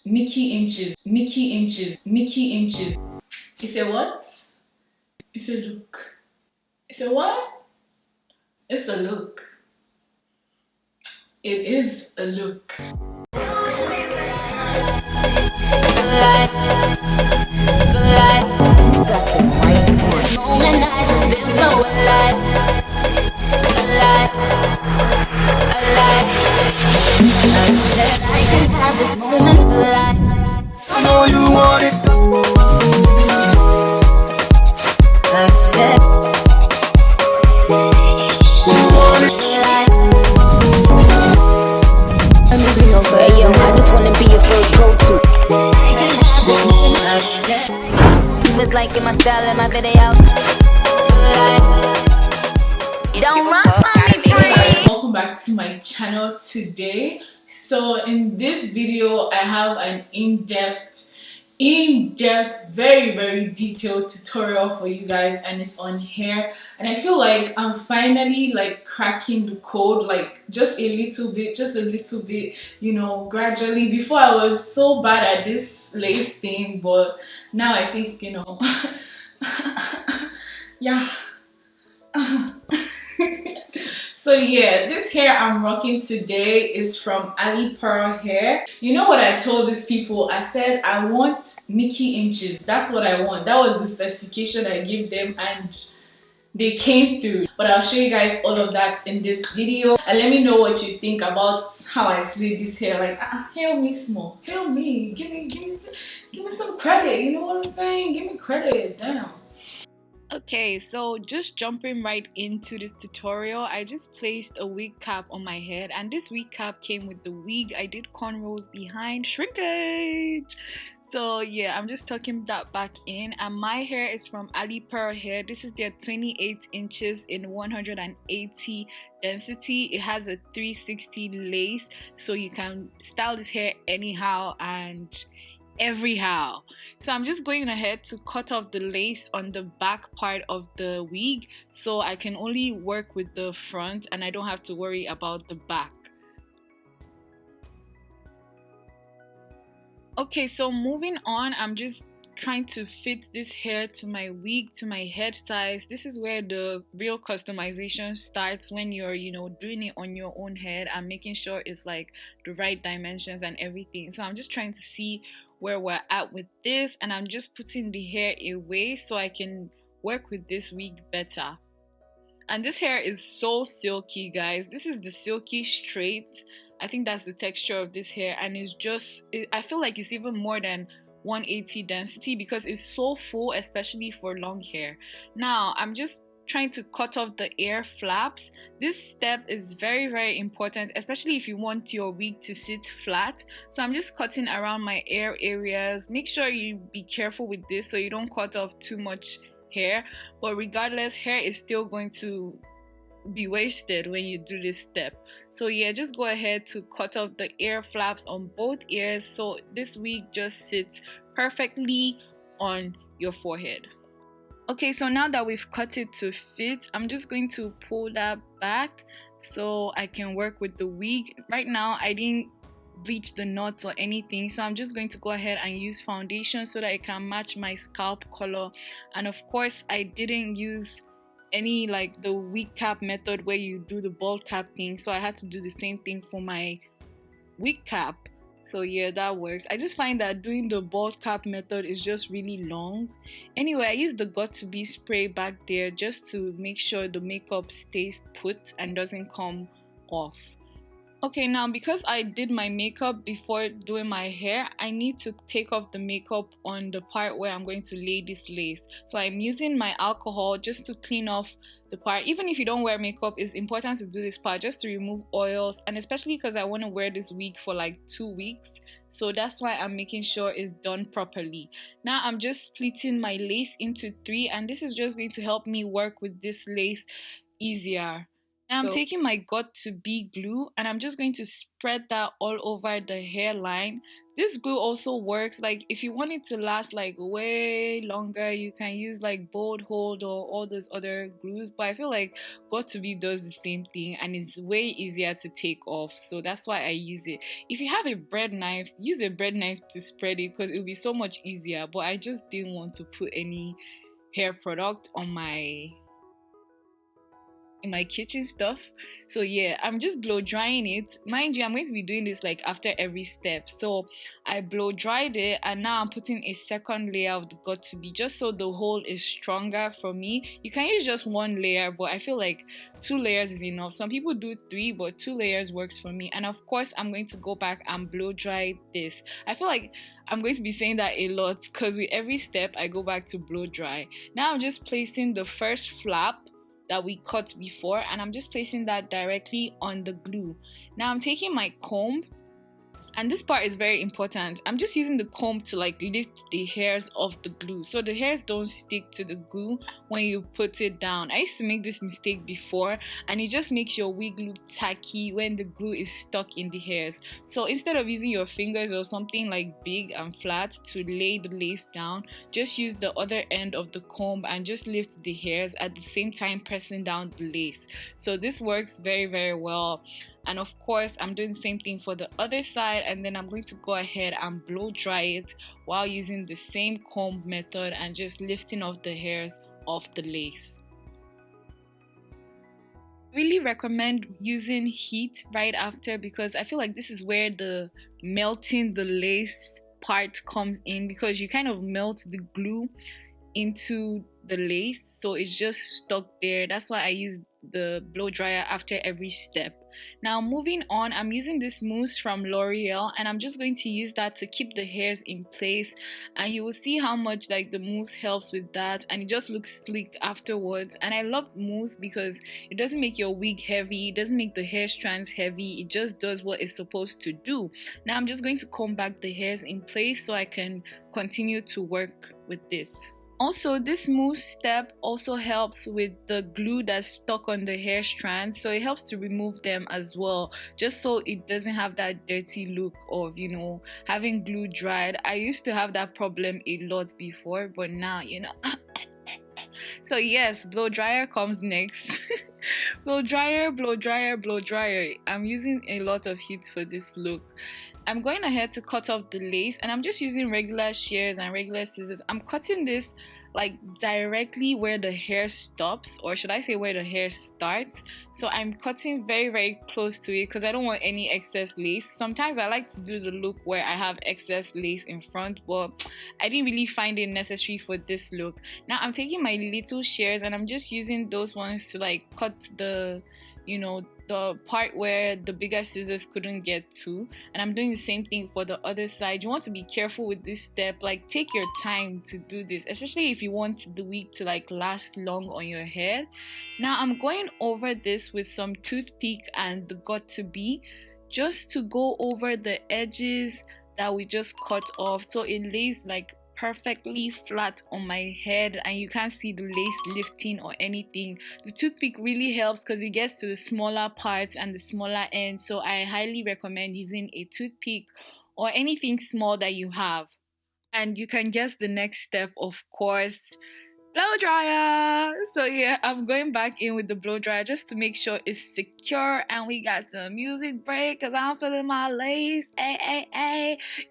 Nikki inches, Nikki inches, Nikki inches. It's a what? It's a look. It's a what? It's a look. It is a look. This moment I just feel so alive, alive, alive. I can have this moment for life. I know you want it. Yo, I just wanna be your first go-to. I can have this moment. You was liking my style and my videos. Don't run from me, friend. Welcome back to my channel today. So in this video, I have an in-depth, very detailed tutorial for you guys, and it's on hair. And I feel like I'm finally like cracking the code, like just a little bit, you know, gradually. Before I was so bad at this lace thing, but now I think, you know, yeah. So yeah, this hair I'm rocking today is from Alipearl Hair. You know what I told these people? I said I want Nikki inches. That's what I want. That was the specification I gave them, and they came through. But I'll show you guys all of that in this video, and let me know what you think about how I slayed this hair. Like, hail me small, hail me, give me some credit. You know what I'm saying? Give me credit. Damn. Okay, so just jumping right into this tutorial, I just placed a wig cap on my head, and this wig cap came with the wig. I did cornrows behind, shrinkage. So yeah, I'm just tucking that back in, and my hair is from Alipearl Hair. This is their 28 inches in 180 density. It has a 360 lace, so you can style this hair anyhow and everyhow. So I'm just going ahead to cut off the lace on the back part of the wig, so I can only work with the front and I don't have to worry about the back. Okay, so moving on, I'm just trying to fit this hair to my wig, to my head size. This is where the real customization starts, when you're, you know, doing it on your own head and making sure it's like the right dimensions and everything. So I'm just trying to see where we're at with this, and I'm just putting the hair away so I can work with this wig better. And this hair is so silky, guys. This is the silky straight. I think that's the texture of this hair, and it's just, I feel like it's even more than 180 density because it's so full, especially for long hair. Now I'm just trying to cut off the ear flaps. This step is very important, especially if you want your wig to sit flat. So I'm just cutting around my ear areas. Make sure you be careful with this so you don't cut off too much hair, but regardless, hair is still going to be wasted when you do this step. So yeah, just go ahead to cut off the ear flaps on both ears so this wig just sits perfectly on your forehead. Okay, so now that we've cut it to fit, I'm just going to pull that back so I can work with the wig. Right now I didn't bleach the knots or anything, so I'm just going to go ahead and use foundation so that it can match my scalp color. And of course I didn't use any like the wig cap method where you do the bald cap thing, so I had to do the same thing for my wig cap. So yeah, that works. I just find that doing the bald cap method is just really long. Anyway, I used the got2b spray back there just to make sure the makeup stays put and doesn't come off. Okay, now because I did my makeup before doing my hair, I need to take off the makeup on the part where I'm going to lay this lace. So I'm using my alcohol just to clean off the part. Even if you don't wear makeup, it's important to do this part just to remove oils, and especially because I want to wear this wig for like 2 weeks. So that's why I'm making sure it's done properly. Now I'm just splitting my lace into 3, and this is just going to help me work with this lace easier. Now I'm taking my got2b glue and I'm just going to spread that all over the hairline This glue also works like if you want it to last like way longer, you can use like Bold Hold or all those other glues, but I feel like got2b does the same thing and it's way easier to take off, so that's why I use it. If you have a bread knife, use a bread knife to spread it because it will be so much easier, but I just didn't want to put any hair product on in my kitchen stuff. So yeah, I'm just blow drying it. Mind you, I'm going to be doing this like after every step. So I blow dried it and now I'm putting a second layer of the got2b just so the hold is stronger for me. You can use just one layer, but I feel like 2 layers is enough. Some people do 3, but 2 layers works for me. And of course, I'm going to go back and blow dry this. I feel like I'm going to be saying that a lot because with every step I go back to blow dry. Now I'm just placing the first flap that we cut before and I'm just placing that directly on the glue. Now I'm taking my comb, and this part is very important. I'm just using the comb to like lift the hairs off the glue so the hairs don't stick to the glue when you put it down. I used to make this mistake before and it just makes your wig look tacky when the glue is stuck in the hairs. So instead of using your fingers or something like big and flat to lay the lace down, just use the other end of the comb and just lift the hairs at the same time pressing down the lace. So this works very, very well. And of course, I'm doing the same thing for the other side, and then I'm going to go ahead and blow dry it while using the same comb method and just lifting off the hairs off the lace. I really recommend using heat right after because I feel like this is where the melting the lace part comes in, because you kind of melt the glue into the lace so it's just stuck there. That's why I use the blow dryer after every step. Now moving on, I'm using this mousse from L'Oreal and I'm just going to use that to keep the hairs in place, and you will see how much like the mousse helps with that, and it just looks sleek afterwards. And I love mousse because it doesn't make your wig heavy, it doesn't make the hair strands heavy, it just does what it's supposed to do. Now I'm just going to comb back the hairs in place so I can continue to work with it. Also, this mousse step also helps with the glue that's stuck on the hair strands, so it helps to remove them as well, just so it doesn't have that dirty look of, you know, having glue dried. I used to have that problem a lot before, but now, you know. So yes, blow dryer comes next. Blow dryer, blow dryer, blow dryer. I'm using a lot of heat for this look. I'm going ahead to cut off the lace and I'm just using regular shears and regular scissors. I'm cutting this like directly where the hair stops, or should I say where the hair starts. So I'm cutting very, very close to it because I don't want any excess lace. Sometimes I like to do the look where I have excess lace in front, but I didn't really find it necessary for this look. Now I'm taking my little shears and I'm just using those ones to like cut the, you know, the part where the bigger scissors couldn't get to, and I'm doing the same thing for the other side. You want to be careful with this step, like take your time to do this, especially if you want the wig to like last long on your head. Now I'm going over this with some toothpick and the got2b just to go over the edges that we just cut off so it lays like perfectly flat on my head and you can't see the lace lifting or anything. The toothpick really helps because it gets to the smaller parts and the smaller ends, so I highly recommend using a toothpick or anything small that you have. And you can guess the next step, of course, blow dryer. So yeah, I'm going back in with the blow dryer just to make sure it's secure, and we got some music break because I'm feeling my lace.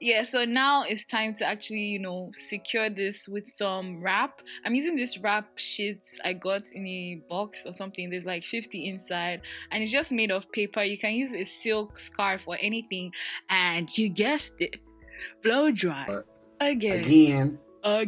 Yeah, so now it's time to actually, you know, secure this with some wrap. I'm using this wrap sheet I got in a box or something. There's like 50 inside and it's just made of paper. You can use a silk scarf or anything, and you guessed it, blow dry again. A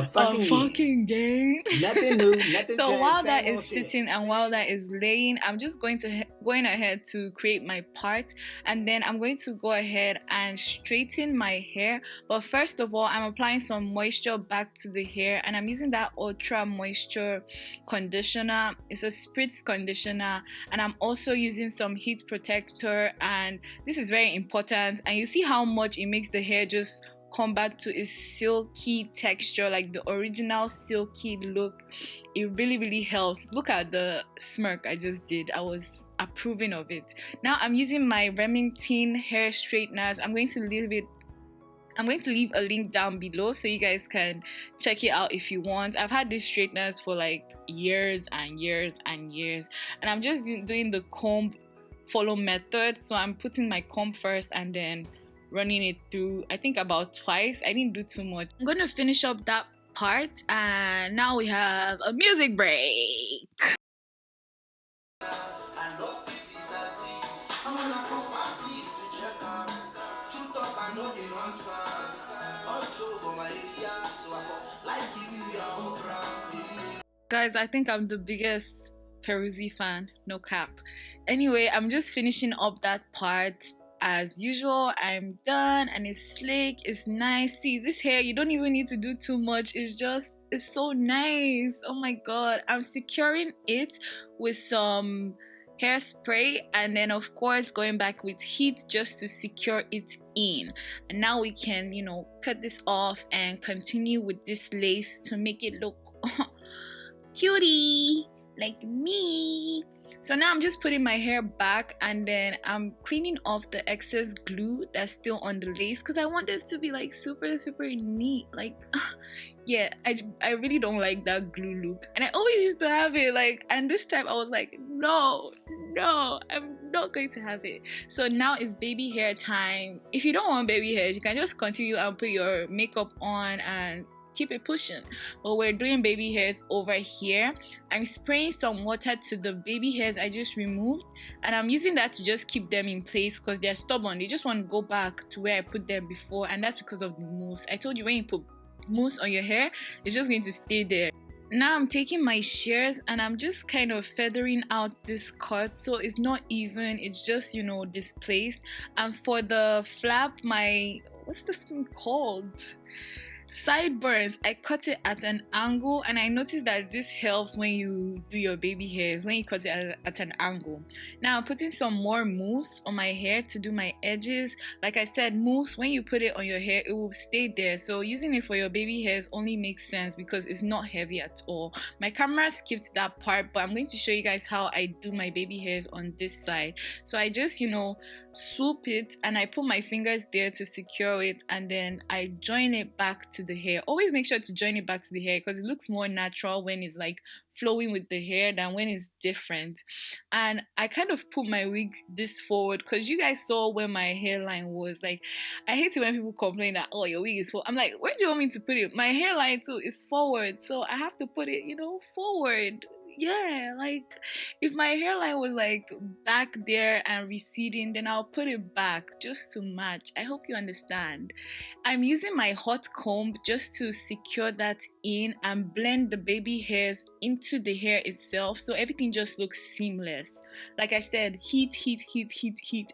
fucking game. Nothing new, nothing So changed, while that same is old shit. sitting and while that is laying, I'm just going ahead to create my part, and then I'm going to go ahead and straighten my hair. But first of all, I'm applying some moisture back to the hair, and I'm using that ultra moisture conditioner. It's a spritz conditioner, and I'm also using some heat protector, and this is very important. And you see how much it makes the hair just come back to its silky texture, like the original silky look. It really, really helps. Look at the smirk I just did. I was approving of it. Now I'm using my Remington hair straighteners. I'm going to leave it I'm going to leave a link down below so you guys can check it out if you want. I've had these straighteners for like years and years and years, and I'm just doing the comb follow method. So I'm putting my comb first and then running it through, I think about twice. I didn't do too much. I'm gonna finish up that part, and now we have a music break. Guys, I think I'm the biggest Peruzzi fan, no cap. Anyway, I'm just finishing up that part. As usual, I'm done and it's slick, it's nice. See, this hair, you don't even need to do too much. It's so nice. Oh my god. I'm securing it with some hairspray, and then of course going back with heat just to secure it in. And now we can, you know, cut this off and continue with this lace to make it look cutie like me. So now I'm just putting my hair back, and then I'm cleaning off the excess glue that's still on the lace because I want this to be like super neat. Like yeah, I really don't like that glue look, and I always used to have it like, and this time I was like, no, I'm not going to have it. So now it's baby hair time. If you don't want baby hairs, you can just continue and put your makeup on and keep it pushing. But we're doing baby hairs over here. I'm spraying some water to the baby hairs I just removed, and I'm using that to just keep them in place because they're stubborn. They just want to go back to where I put them before, and that's because of the mousse. I told you, when you put mousse on your hair, it's just going to stay there. Now I'm taking my shears and I'm just kind of feathering out this cut so it's not even, it's just, you know, displaced. And for the flap, my, what's this thing called? Sideburns, I cut it at an angle, and I noticed that this helps when you do your baby hairs, when you cut it at an angle. Now I'm putting some more mousse on my hair to do my edges. Like I said, mousse, when you put it on your hair, it will stay there, so using it for your baby hairs only makes sense because it's not heavy at all. My camera skipped that part, but I'm going to show you guys how I do my baby hairs on this side. So I just, you know, swoop it and I put my fingers there to secure it, and then I join it back to the hair. Always make sure to join it back to the hair because it looks more natural when it's like flowing with the hair than when it's different. And I kind of put my wig this forward because you guys saw where my hairline was. Like, I hate it when people complain that, oh, your wig is forward. I'm like, where do you want me to put it? My hairline too is forward, so I have to put it, you know, forward. Yeah, like if my hairline was like back there and receding, then I'll put it back just to match. I hope you understand. I'm using my hot comb just to secure that in and blend the baby hairs into the hair itself so everything just looks seamless. Like I said, heat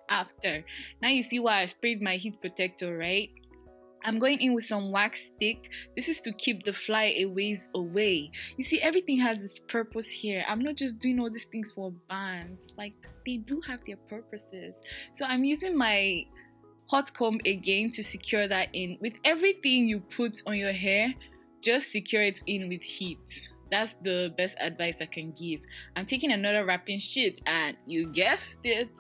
after. Now you see why I sprayed my heat protector, right? I'm going in with some wax stick. This is to keep the flyaways away. You see, everything has its purpose here. I'm not just doing all these things for bands. Like, they do have their purposes. So I'm using my hot comb again to secure that in. With everything you put on your hair, just secure it in with heat. That's the best advice I can give. I'm taking another wrapping sheet and you guessed it,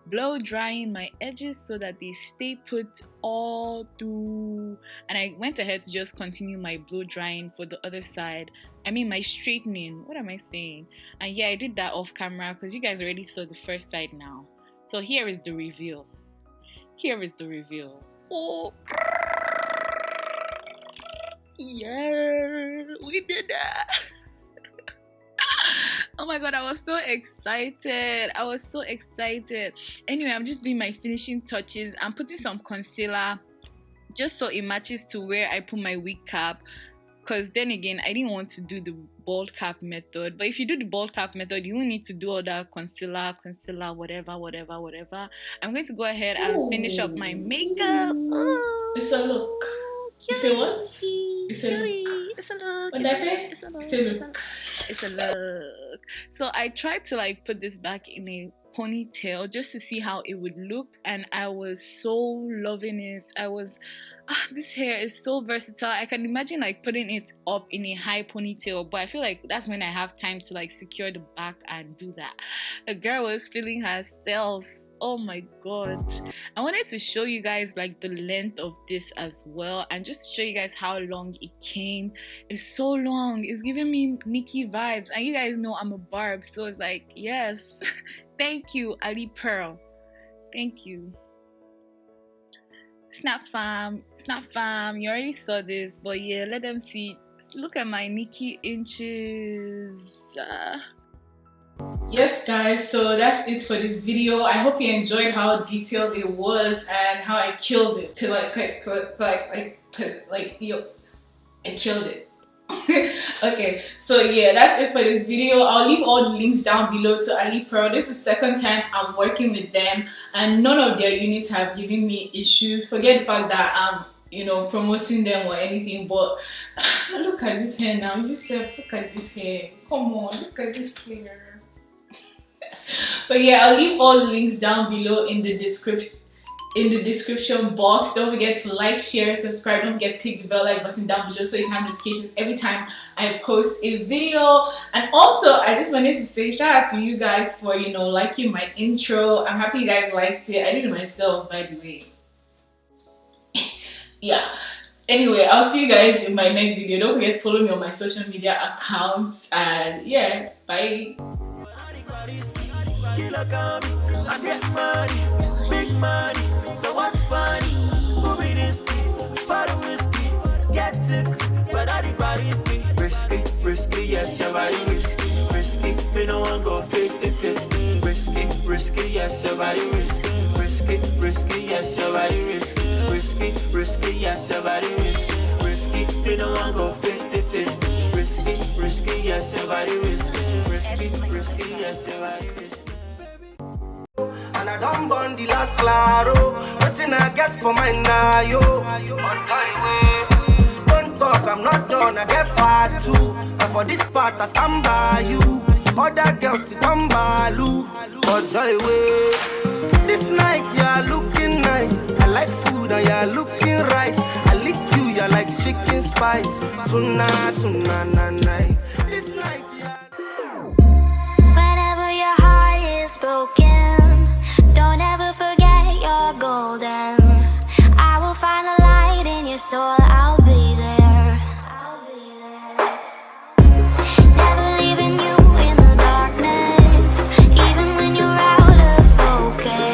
blow drying my edges so that they stay put all through. And I went ahead to just continue my blow drying for the other side. I mean my straightening. What am I saying? And yeah, I did that off camera because you guys already saw the first side now. So here is the reveal. Here is the reveal. Oh. Yeah, we did that. Oh my god, I was so excited. Anyway, I'm just doing my finishing touches. I'm putting some concealer just so it matches to where I put my wig cap, because then again, I didn't want to do the bald cap method. But if you do the bald cap method, you won't need to do all that concealer, whatever. I'm going to go ahead and finish up my makeup. Ooh, it's a look. Cutie. You say what? It's a look. It's a look. What did I say? It's a look. So I tried to like put this back in a ponytail just to see how it would look, and I was so loving it. This hair is so versatile. I can imagine like putting it up in a high ponytail, but I feel like that's when I have time to like secure the back and do that. The girl was feeling herself. Oh my god. I wanted to show you guys like the length of this as well, and just to show you guys how long it came. It's so long. It's giving me Nikki vibes, and you guys know I'm a barb, so it's like, yes. Thank you, Alipearl. Thank you. Snap fam, you already saw this, but yeah, let them see. Look at my Nikki inches. Yes guys, so that's it for this video. I hope you enjoyed how detailed it was and how I killed it. Cause I killed it. Okay, so yeah, that's it for this video. I'll leave all the links down below to Alipearl. This is the second time I'm working with them, and none of their units have given me issues. Forget the fact that I'm, you know, promoting them or anything, but look at this hair now. You said, look at this hair. Come on, look at this hair. But yeah, I'll leave all the links down below in the description box. Don't forget to like, share, subscribe. Don't forget to click the bell like button down below so you have notifications every time I post a video. And also, I just wanted to say shout out to you guys for, you know, liking my intro. I'm happy you guys liked it. I did it myself, by the way. Yeah. Anyway, I'll see you guys in my next video. Don't forget to follow me on my social media accounts. And yeah, bye. Killer coming, I get money, big money. So what's funny? Who be risky? Bottle whiskey, get tips, but I the risky. Risky, yes, your body risky. Risky, me no one go 50-50. Risky, yes, your body risky. Risky, yes, your body risky. Risky, yes, your body risky. Risky, me no one go 50-50. Risky, yes, your body risky. Risky, yes, your body risky. And I don't burn the last claro. Nothing I get for my now, yo. Don't talk, I'm not done, I get part two. And for this part, I stand by you. Other girls, sit on balu. But way. This night, you're looking nice. I like food and you're looking rice. I lick you, you're like chicken spice. Tonight, night. This night, Whenever your heart is broken, don't ever forget you're golden. I will find a light in your soul.